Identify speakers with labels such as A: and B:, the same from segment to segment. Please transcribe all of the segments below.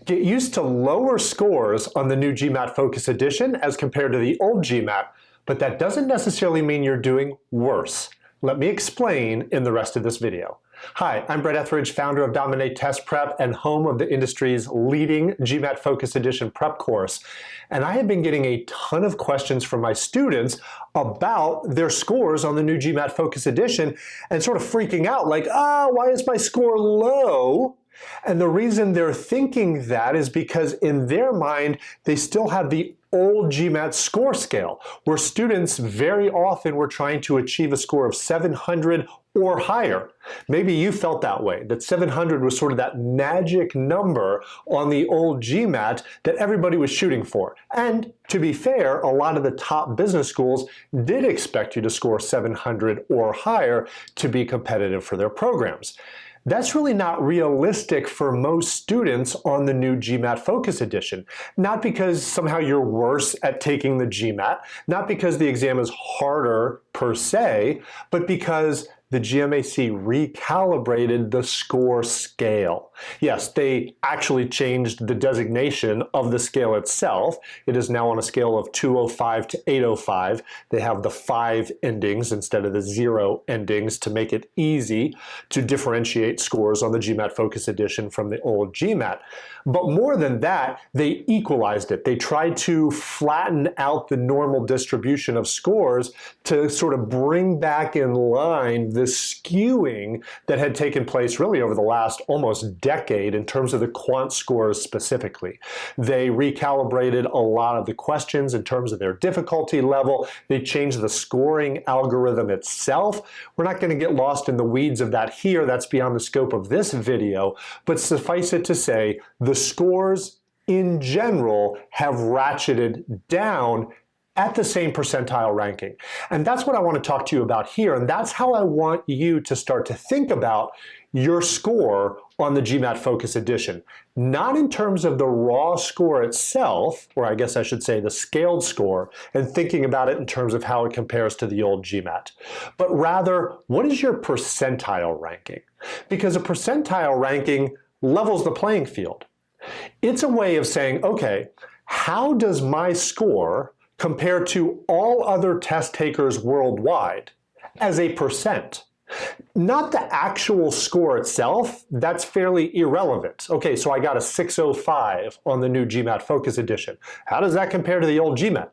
A: Get used to lower scores on the new GMAT Focus Edition as compared to the old GMAT, but that doesn't necessarily mean you're doing worse. Let me explain in the rest of this video. Hi, I'm Brett Etheridge, founder of Dominate Test Prep and home of the industry's leading GMAT Focus Edition prep course. And I have been getting a ton of questions from my students about their scores on the new GMAT Focus Edition and sort of freaking out like, why is my score low? And the reason they're thinking that is because in their mind, they still have the old GMAT score scale, where students very often were trying to achieve a score of 700 or higher. Maybe you felt that way, that 700 was sort of that magic number on the old GMAT that everybody was shooting for. And to be fair, a lot of the top business schools did expect you to score 700 or higher to be competitive for their programs. That's really not realistic for most students on the new GMAT Focus Edition. Not because somehow you're worse at taking the GMAT, not because the exam is harder per se, but because the GMAC recalibrated the score scale. Yes, they actually changed the designation of the scale itself. It is now on a scale of 205 to 805. They have the 5 endings instead of the 0 endings to make it easy to differentiate scores on the GMAT Focus Edition from the old GMAT. But more than that, they equalized it. They tried to flatten out the normal distribution of scores to sort of bring back in line the skewing that had taken place really over the last almost decade in terms of the quant scores specifically. They recalibrated a lot of the questions in terms of their difficulty level. They changed the scoring algorithm itself. We're not going to get lost in the weeds of that here. That's beyond the scope of this video, but suffice it to say, the scores in general have ratcheted down at the same percentile ranking. And that's what I want to talk to you about here, and that's how I want you to start to think about your score on the GMAT Focus Edition. Not in terms of the raw score itself, or I guess I should say the scaled score, and thinking about it in terms of how it compares to the old GMAT, but rather, what is your percentile ranking? Because a percentile ranking levels the playing field. It's a way of saying, okay, how does my score compare to all other test takers worldwide as a percent? Not the actual score itself, that's fairly irrelevant. Okay, so I got a 605 on the new GMAT Focus Edition. How does that compare to the old GMAT?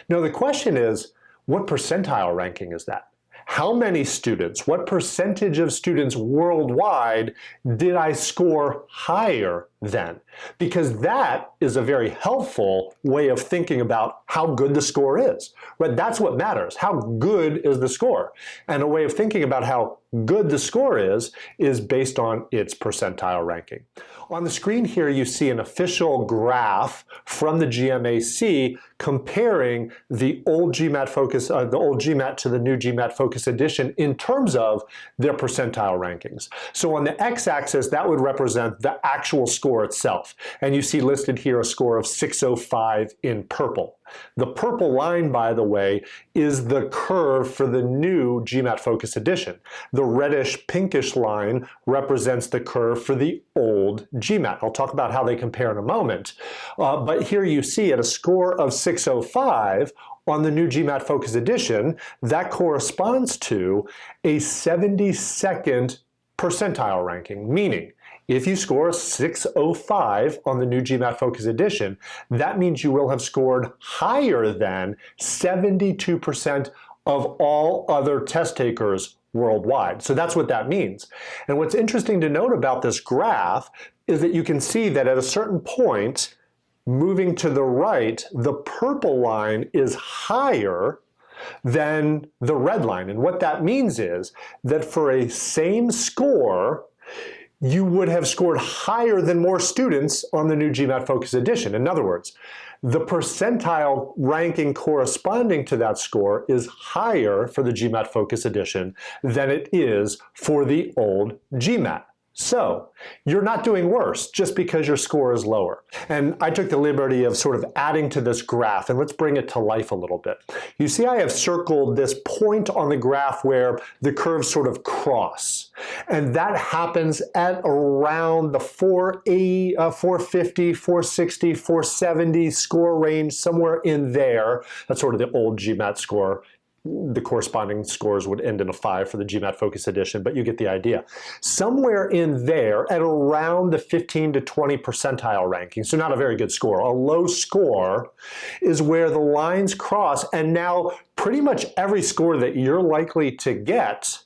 A: No, the question is, what percentile ranking is that? How many students, what percentage of students worldwide did I score higher than? Because that is a very helpful way of thinking about how good the score is. Right? That's what matters. How good is the score? And a way of thinking about how good the score is based on its percentile ranking. On the screen here, you see an official graph from the GMAC comparing the old GMAT to the new GMAT Focus Edition in terms of their percentile rankings. So on the x-axis, that would represent the actual score itself. And you see listed here a score of 605 in purple. The purple line, by the way, is the curve for the new GMAT Focus Edition. The reddish pinkish line represents the curve for the old GMAT. I'll talk about how they compare in a moment. But here you see at a score of 605 on the new GMAT Focus Edition, that corresponds to a 72nd percentile ranking, meaning if you score a 605 on the new GMAT Focus Edition, that means you will have scored higher than 72% of all other test takers worldwide. So that's what that means. And what's interesting to note about this graph is that you can see that at a certain point, moving to the right, the purple line is higher than the red line. And what that means is that for a same score, you would have scored higher than more students on the new GMAT Focus Edition. In other words, the percentile ranking corresponding to that score is higher for the GMAT Focus Edition than it is for the old GMAT. So you're not doing worse just because your score is lower. And I took the liberty of sort of adding to this graph, and let's bring it to life a little bit. You see I have circled this point on the graph where the curves sort of cross. And that happens at around the 450, 460, 470 score range, somewhere in there. That's sort of the old GMAT score. The corresponding scores would end in a 5 for the GMAT Focus Edition, but you get the idea. Somewhere in there at around the 15 to 20 percentile ranking, so not a very good score. A low score is where the lines cross, and now pretty much every score that you're likely to get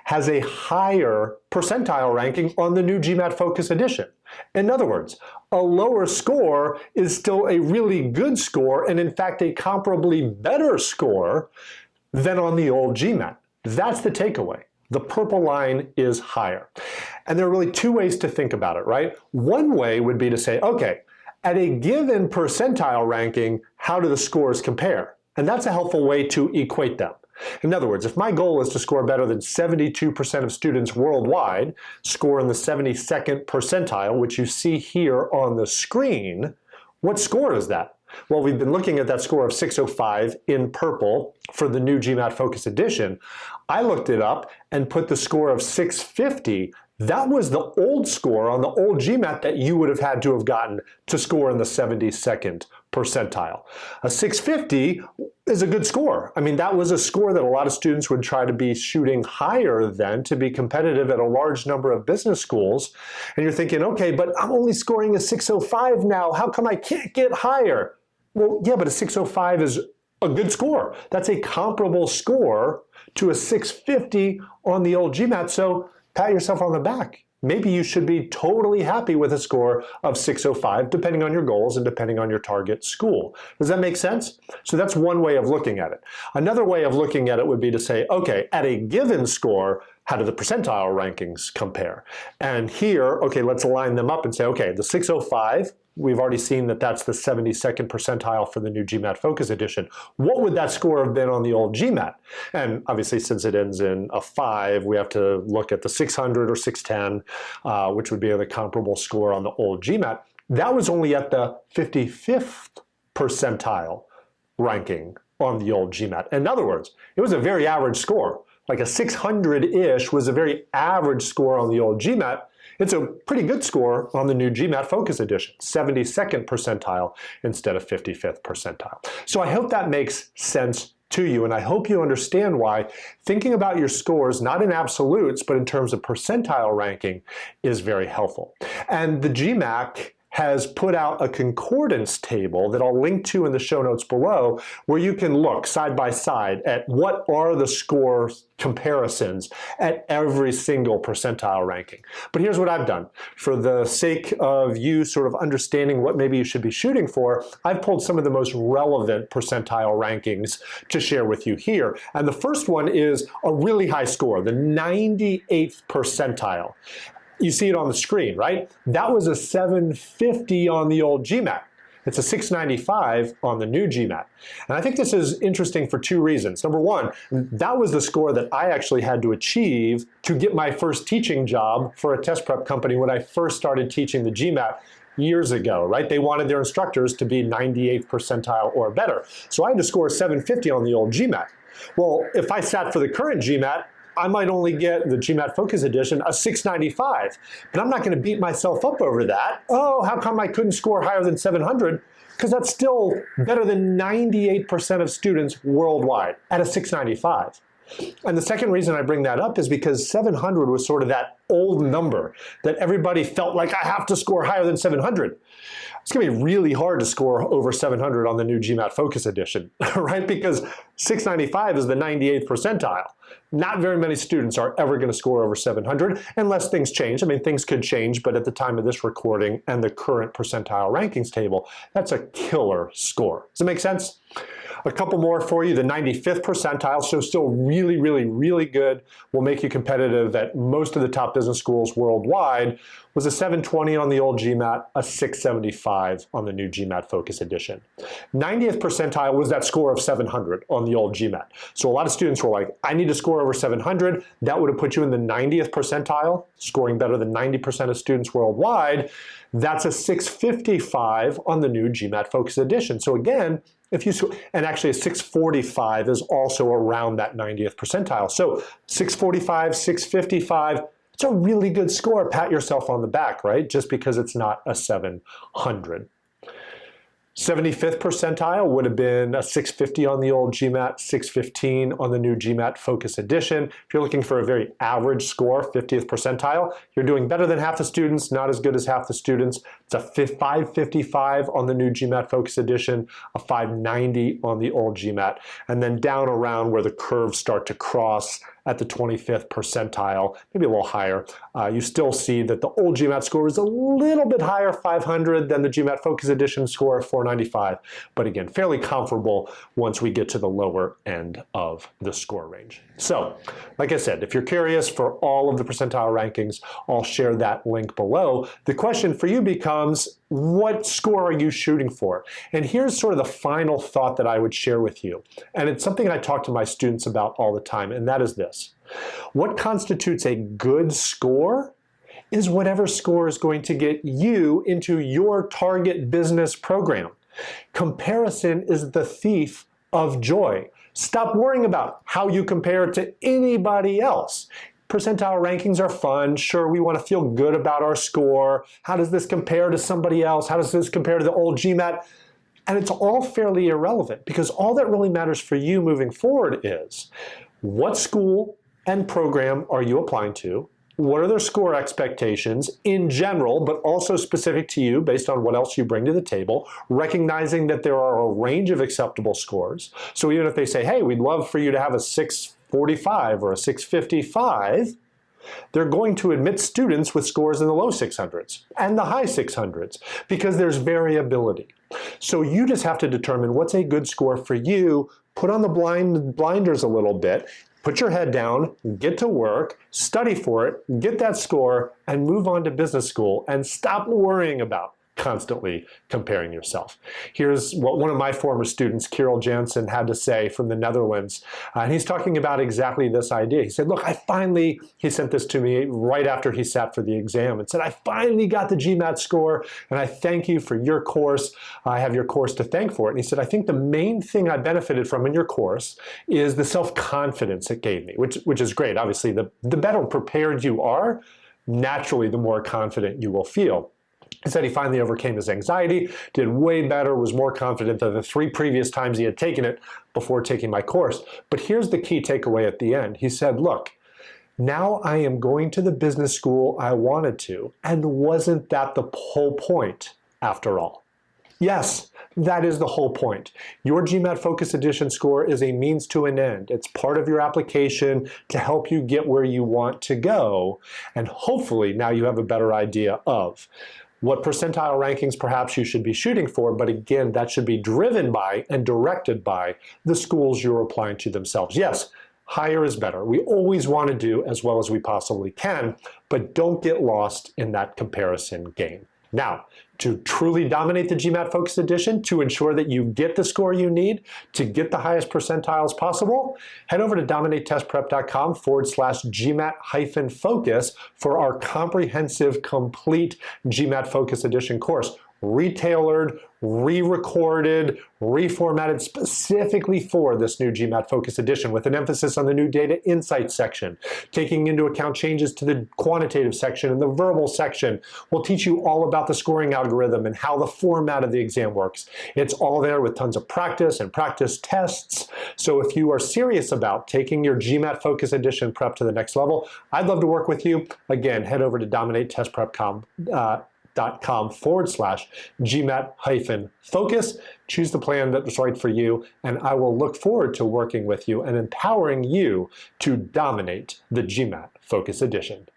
A: has a higher percentile ranking on the new GMAT Focus Edition. In other words, a lower score is still a really good score, and in fact a comparably better score than on the old GMAT. That's the takeaway. The purple line is higher. And there are really two ways to think about it, right? One way would be to say, okay, at a given percentile ranking, how do the scores compare? And that's a helpful way to equate them. In other words, if my goal is to score better than 72% of students worldwide, score in the 72nd percentile, which you see here on the screen, what score is that? Well, we've been looking at that score of 605 in purple for the new GMAT Focus Edition. I looked it up and put the score of 650. That was the old score on the old GMAT that you would have had to have gotten to score in the 72nd percentile. A 650 is a good score. I mean, that was a score that a lot of students would try to be shooting higher than to be competitive at a large number of business schools. And you're thinking, okay, but I'm only scoring a 605 now. How come I can't get higher? Well, yeah, but a 605 is a good score. That's a comparable score to a 650 on the old GMAT, so pat yourself on the back. Maybe you should be totally happy with a score of 605, depending on your goals and depending on your target school. Does that make sense? So that's one way of looking at it. Another way of looking at it would be to say, okay, at a given score, how do the percentile rankings compare? And here, okay, let's line them up and say, okay, the 605, we've already seen that that's the 72nd percentile for the new GMAT Focus Edition. What would that score have been on the old GMAT? And obviously, since it ends in a 5, we have to look at the 600 or 610, which would be the comparable score on the old GMAT. That was only at the 55th percentile ranking on the old GMAT. In other words, it was a very average score. Like a 600-ish was a very average score on the old GMAT. It's a pretty good score on the new GMAT Focus Edition, 72nd percentile instead of 55th percentile. So I hope that makes sense to you, and I hope you understand why thinking about your scores, not in absolutes, but in terms of percentile ranking, is very helpful. And the GMAT has put out a concordance table that I'll link to in the show notes below, where you can look side by side at what are the score comparisons at every single percentile ranking. But here's what I've done. For the sake of you sort of understanding what maybe you should be shooting for, I've pulled some of the most relevant percentile rankings to share with you here. And the first one is a really high score, the 98th percentile. You see it on the screen, right? That was a 750 on the old GMAT. It's a 695 on the new GMAT. And I think this is interesting for two reasons. Number one, that was the score that I actually had to achieve to get my first teaching job for a test prep company when I first started teaching the GMAT years ago, right? They wanted their instructors to be 98th percentile or better. So I had to score 750 on the old GMAT. Well, if I sat for the current GMAT, I might only get the GMAT Focus Edition a 695, but I'm not going to beat myself up over that. Oh, how come I couldn't score higher than 700? Because that's still better than 98% of students worldwide at a 695. And the second reason I bring that up is because 700 was sort of that old number that everybody felt like I have to score higher than 700. It's going to be really hard to score over 700 on the new GMAT Focus Edition, right? Because 695 is the 98th percentile. Not very many students are ever going to score over 700 unless things change. I mean, things could change, but at the time of this recording and the current percentile rankings table, that's a killer score. Does it make sense? A couple more for you. The 95th percentile, so still really, really, really good. Will make you competitive at most of the top business schools worldwide, was a 720 on the old GMAT, a 675 on the new GMAT Focus Edition. 90th percentile was that score of 700 on the old GMAT. So a lot of students were like, I need to score over 700. That would have put you in the 90th percentile, scoring better than 90% of students worldwide. That's a 655 on the new GMAT Focus Edition. So again, and actually a 645 is also around that 90th percentile. So 645, 655, it's a really good score. Pat yourself on the back, right? Just because it's not a 700. 75th percentile would have been a 650 on the old GMAT, 615 on the new GMAT Focus Edition. If you're looking for a very average score, 50th percentile, you're doing better than half the students, not as good as half the students. It's a 555 on the new GMAT Focus Edition, a 590 on the old GMAT, and then down around where the curves start to cross at the 25th percentile, maybe a little higher, you still see that the old GMAT score is a little bit higher, 500, than the GMAT Focus Edition score of 495. But again, fairly comparable once we get to the lower end of the score range. So, like I said, if you're curious for all of the percentile rankings, I'll share that link below. The question for you becomes, what score are you shooting for? And here's sort of the final thought that I would share with you. And it's something I talk to my students about all the time, and that is this. What constitutes a good score is whatever score is going to get you into your target business program. Comparison is the thief of joy. Stop worrying about how you compare to anybody else. Percentile rankings are fun. Sure, we want to feel good about our score. How does this compare to somebody else? How does this compare to the old GMAT? And it's all fairly irrelevant, because all that really matters for you moving forward is what school and program are you applying to? What are their score expectations in general, but also specific to you based on what else you bring to the table, recognizing that there are a range of acceptable scores. So even if they say, hey, we'd love for you to have a 645 or a 655, they're going to admit students with scores in the low 600s and the high 600s because there's variability. So you just have to determine what's a good score for you, put on the blinders a little bit, put your head down, get to work, study for it, get that score, and move on to business school and stop worrying about constantly comparing yourself. Here's what one of my former students, Kirill Jansen, had to say from the Netherlands. And he's talking about exactly this idea. He said, look, he sent this to me right after he sat for the exam and said, I finally got the GMAT score and I thank you for your course. I have your course to thank for it. And he said, I think the main thing I benefited from in your course is the self-confidence it gave me, which is great. Obviously, the better prepared you are, naturally, the more confident you will feel. He said he finally overcame his anxiety, did way better, was more confident than the 3 previous times he had taken it before taking my course. But here's the key takeaway at the end. He said, look, now I am going to the business school I wanted to, and wasn't that the whole point after all? Yes, that is the whole point. Your GMAT Focus Edition score is a means to an end. It's part of your application to help you get where you want to go, and hopefully now you have a better idea of what percentile rankings perhaps you should be shooting for, but again, that should be driven by and directed by the schools you're applying to themselves. Yes, higher is better. We always want to do as well as we possibly can, but don't get lost in that comparison game. Now, to truly dominate the GMAT Focus Edition, to ensure that you get the score you need to get the highest percentiles possible, head over to dominatetestprep.com/GMAT-focus for our comprehensive, complete GMAT Focus Edition course. Retailored, re-recorded, reformatted specifically for this new GMAT Focus Edition with an emphasis on the new data insights section, taking into account changes to the quantitative section and the verbal section. We'll teach you all about the scoring algorithm and how the format of the exam works. It's all there with tons of practice and practice tests. So if you are serious about taking your GMAT Focus Edition prep to the next level, I'd love to work with you. Again, head over to dominatetestprep.com/GMAT-focus. Choose the plan that's right for you, and I will look forward to working with you and empowering you to dominate the GMAT Focus Edition.